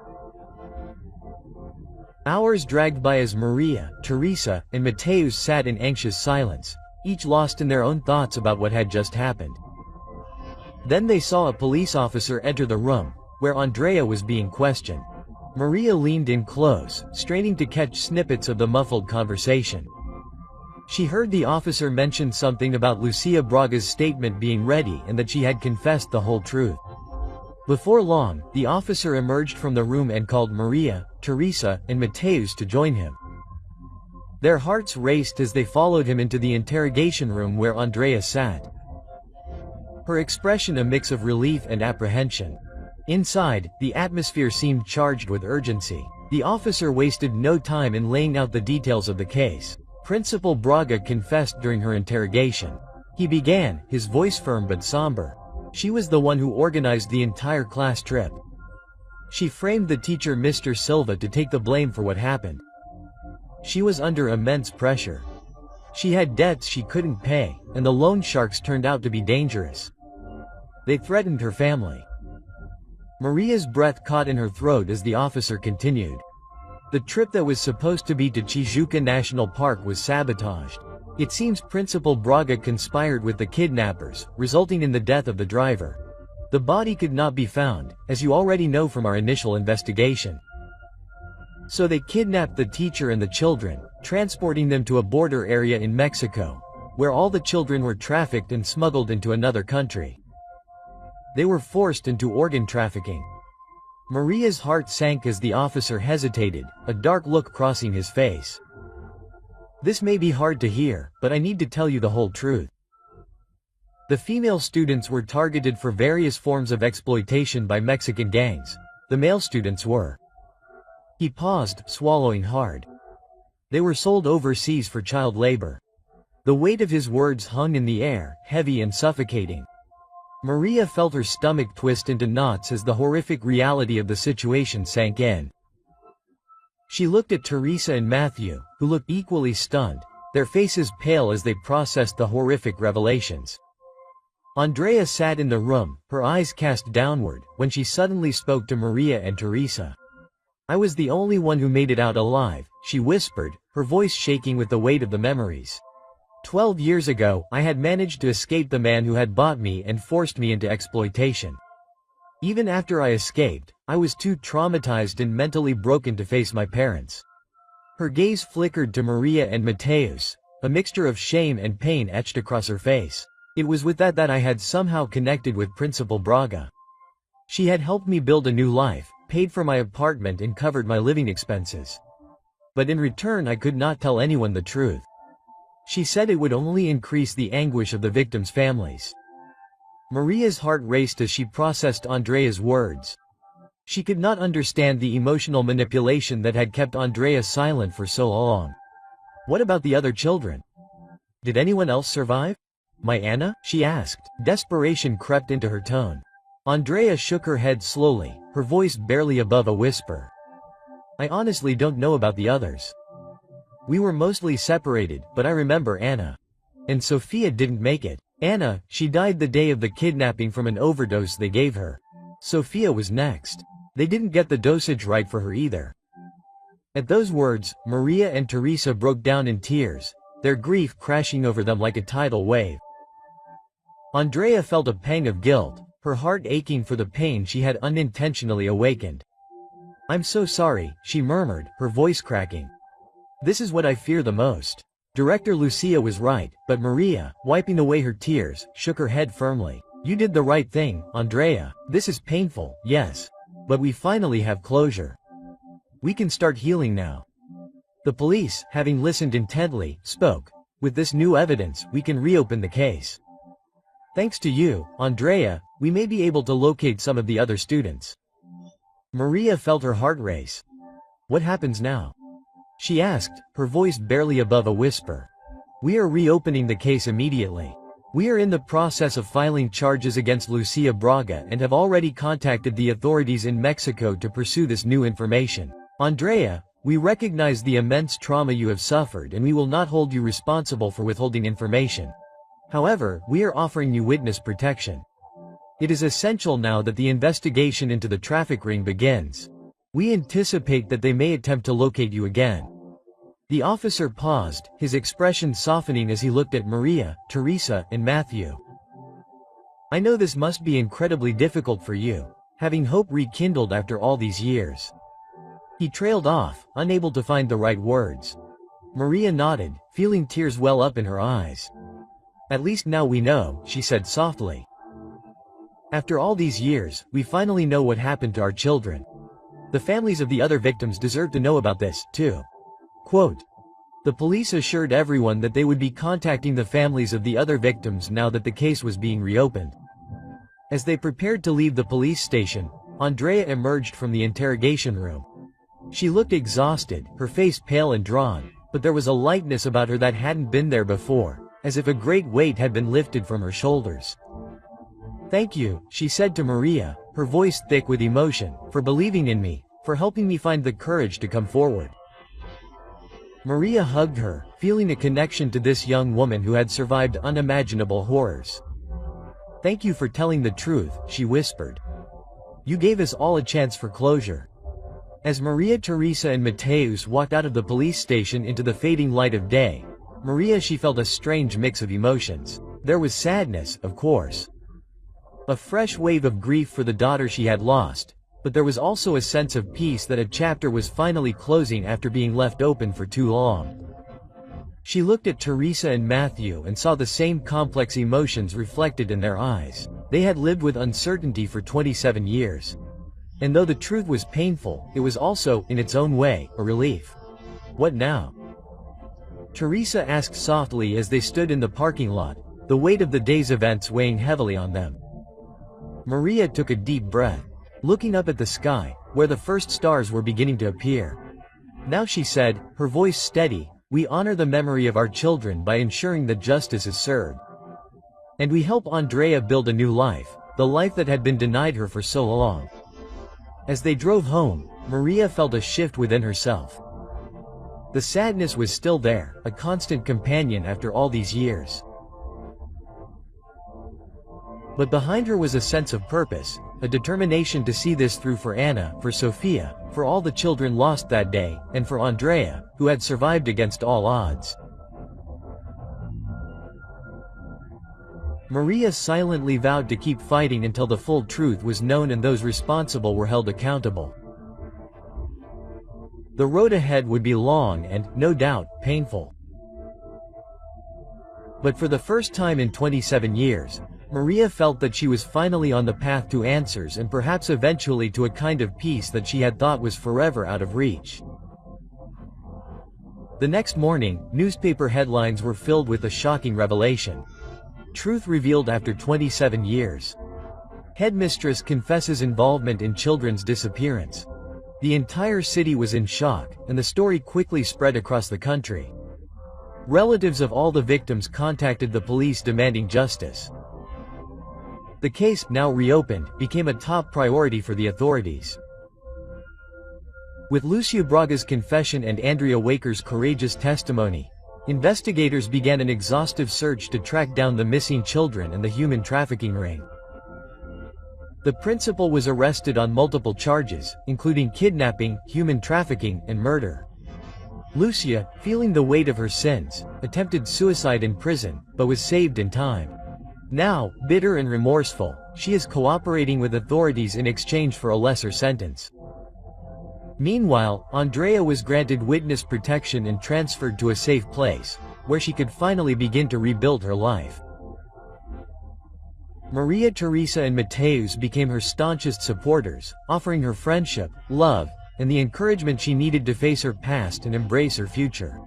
Speaker 1: Hours dragged by as Maria, Teresa, and Mateus sat in anxious silence, each lost in their own thoughts about what had just happened. Then they saw a police officer enter the room, where Andrea was being questioned. Maria leaned in close, straining to catch snippets of the muffled conversation. She heard the officer mention something about Lucia Braga's statement being ready and that she had confessed the whole truth. Before long, the officer emerged from the room and called Maria, Teresa, and Mateus to join him. Their hearts raced as they followed him into the interrogation room where Andrea sat. Her expression a mix of relief and apprehension. Inside, the atmosphere seemed charged with urgency. The officer wasted no time in laying out the details of the case. Principal Braga confessed during her interrogation. He began, his voice firm but somber. She was the one who organized the entire class trip. She framed the teacher Mr. Silva to take the blame for what happened. She was under immense pressure. She had debts she couldn't pay, and the loan sharks turned out to be dangerous. They threatened her family. Maria's breath caught in her throat as the officer continued. The trip that was supposed to be to Tijuca National Park was sabotaged. It seems Principal Braga conspired with the kidnappers, resulting in the death of the driver. The body could not be found, as you already know from our initial investigation. So they kidnapped the teacher and the children, transporting them to a border area in Mexico, where all the children were trafficked and smuggled into another country. They were forced into organ trafficking. Maria's heart sank as the officer hesitated, a dark look crossing his face. This may be hard to hear, but I need to tell you the whole truth. The female students were targeted for various forms of exploitation by Mexican gangs. The male students were. He paused, swallowing hard. They were sold overseas for child labor. The weight of his words hung in the air, heavy and suffocating. Maria felt her stomach twist into knots as the horrific reality of the situation sank in. She looked at Teresa and Matthew, who looked equally stunned, their faces pale as they processed the horrific revelations. Andrea sat in the room, her eyes cast downward, when she suddenly spoke to Maria and Teresa. "I was the only one who made it out alive," she whispered, her voice shaking with the weight of the memories. 12 years ago, I had managed to escape the man who had bought me and forced me into exploitation. Even after I escaped, I was too traumatized and mentally broken to face my parents." Her gaze flickered to Maria and Mateus, a mixture of shame and pain etched across her face. "It was with that I had somehow connected with Principal Braga. She had helped me build a new life, paid for my apartment and covered my living expenses. But in return I could not tell anyone the truth. She said it would only increase the anguish of the victims' families." Maria's heart raced as she processed Andrea's words. She could not understand the emotional manipulation that had kept Andrea silent for so long. What about the other children? Did anyone else survive? My Anna? She asked. Desperation crept into her tone. Andrea shook her head slowly, her voice barely above a whisper. I honestly don't know about the others. We were mostly separated, but I remember Anna. And Sophia didn't make it. Anna, she died the day of the kidnapping from an overdose they gave her. Sophia was next. They didn't get the dosage right for her either. At those words, Maria and Teresa broke down in tears, their grief crashing over them like a tidal wave. Andrea felt a pang of guilt, her heart aching for the pain she had unintentionally awakened. I'm so sorry, she murmured, her voice cracking. This is what I fear the most. Director Lucia was right, but Maria, wiping away her tears, shook her head firmly. You did the right thing, Andrea. This is painful, yes. But we finally have closure. We can start healing now. The police, having listened intently, spoke. With this new evidence, we can reopen the case. Thanks to you, Andrea, we may be able to locate some of the other students. Maria felt her heart race. What happens now? She asked, her voice barely above a whisper. We are reopening the case immediately. We are in the process of filing charges against Lucia Braga and have already contacted the authorities in Mexico to pursue this new information. Andrea, we recognize the immense trauma you have suffered and we will not hold you responsible for withholding information. However, we are offering you witness protection. It is essential now that the investigation into the traffic ring begins. We anticipate that they may attempt to locate you again. The officer paused, his expression softening as he looked at Maria, Teresa, and Matthew. I know this must be incredibly difficult for you, having hope rekindled after all these years. He trailed off, unable to find the right words. Maria nodded, feeling tears well up in her eyes. At least now we know, she said softly. After all these years, we finally know what happened to our children. The families of the other victims deserve to know about this, too. Quote, the police assured everyone that they would be contacting the families of the other victims now that the case was being reopened. As they prepared to leave the police station, Andrea emerged from the interrogation room. She looked exhausted, her face pale and drawn, but there was a lightness about her that hadn't been there before, as if a great weight had been lifted from her shoulders. Thank you, she said to Maria, her voice thick with emotion, for believing in me, for helping me find the courage to come forward. Maria hugged her, feeling a connection to this young woman who had survived unimaginable horrors. Thank you for telling the truth, she whispered. You gave us all a chance for closure. As Maria Teresa and Mateus walked out of the police station into the fading light of day, she felt a strange mix of emotions. There was sadness, of course. A fresh wave of grief for the daughter she had lost, but there was also a sense of peace that a chapter was finally closing after being left open for too long. She looked at Teresa and Matthew and saw the same complex emotions reflected in their eyes. They had lived with uncertainty for 27 years. And though the truth was painful, it was also, in its own way, a relief. What now? Teresa asked softly as they stood in the parking lot, the weight of the day's events weighing heavily on them. Maria took a deep breath, looking up at the sky, where the first stars were beginning to appear. Now she said, her voice steady, we honor the memory of our children by ensuring that justice is served. And we help Andrea build a new life, the life that had been denied her for so long. As they drove home, Maria felt a shift within herself. The sadness was still there, a constant companion after all these years. But behind her was a sense of purpose, a determination to see this through for Anna, for Sophia, for all the children lost that day, and for Andrea, who had survived against all odds. Maria silently vowed to keep fighting until the full truth was known and those responsible were held accountable. The road ahead would be long and, no doubt, painful. But for the first time in 27 years, Maria felt that she was finally on the path to answers and perhaps eventually to a kind of peace that she had thought was forever out of reach. The next morning, newspaper headlines were filled with a shocking revelation. Truth revealed after 27 years. Headmistress confesses involvement in children's disappearance. The entire city was in shock, and the story quickly spread across the country. Relatives of all the victims contacted the police demanding justice. The case, now reopened, became a top priority for the authorities. With Lucia Braga's confession and Andrea Waker's courageous testimony, investigators began an exhaustive search to track down the missing children and the human trafficking ring. The principal was arrested on multiple charges, including kidnapping, human trafficking, and murder. Lucia, feeling the weight of her sins, attempted suicide in prison, but was saved in time. Now, bitter and remorseful, she is cooperating with authorities in exchange for a lesser sentence. Meanwhile, Andrea was granted witness protection and transferred to a safe place, where she could finally begin to rebuild her life. Maria Teresa and Mateus became her staunchest supporters, offering her friendship, love, and the encouragement she needed to face her past and embrace her future.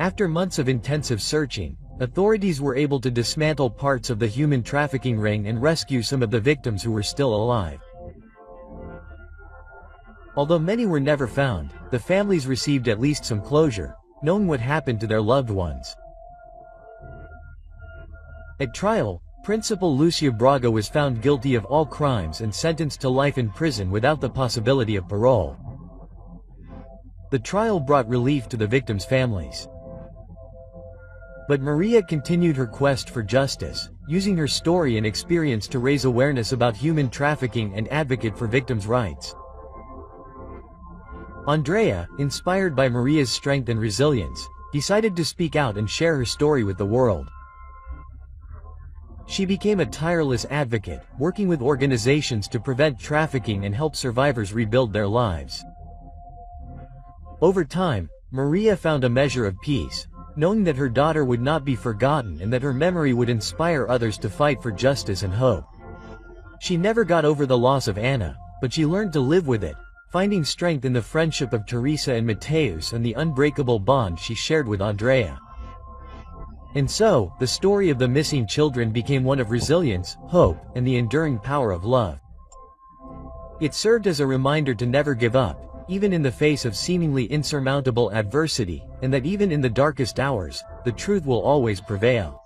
Speaker 1: After months of intensive searching, authorities were able to dismantle parts of the human trafficking ring and rescue some of the victims who were still alive. Although many were never found, the families received at least some closure, knowing what happened to their loved ones. At trial, Principal Lucia Braga was found guilty of all crimes and sentenced to life in prison without the possibility of parole. The trial brought relief to the victims' families. But Maria continued her quest for justice, using her story and experience to raise awareness about human trafficking and advocate for victims' rights. Andrea, inspired by Maria's strength and resilience, decided to speak out and share her story with the world. She became a tireless advocate, working with organizations to prevent trafficking and help survivors rebuild their lives. Over time, Maria found a measure of peace, knowing that her daughter would not be forgotten and that her memory would inspire others to fight for justice and hope. She never got over the loss of Anna, but she learned to live with it, finding strength in the friendship of Teresa and Mateus and the unbreakable bond she shared with Andrea. And so, the story of the missing children became one of resilience, hope, and the enduring power of love. It served as a reminder to never give up, even in the face of seemingly insurmountable adversity, and that even in the darkest hours, the truth will always prevail.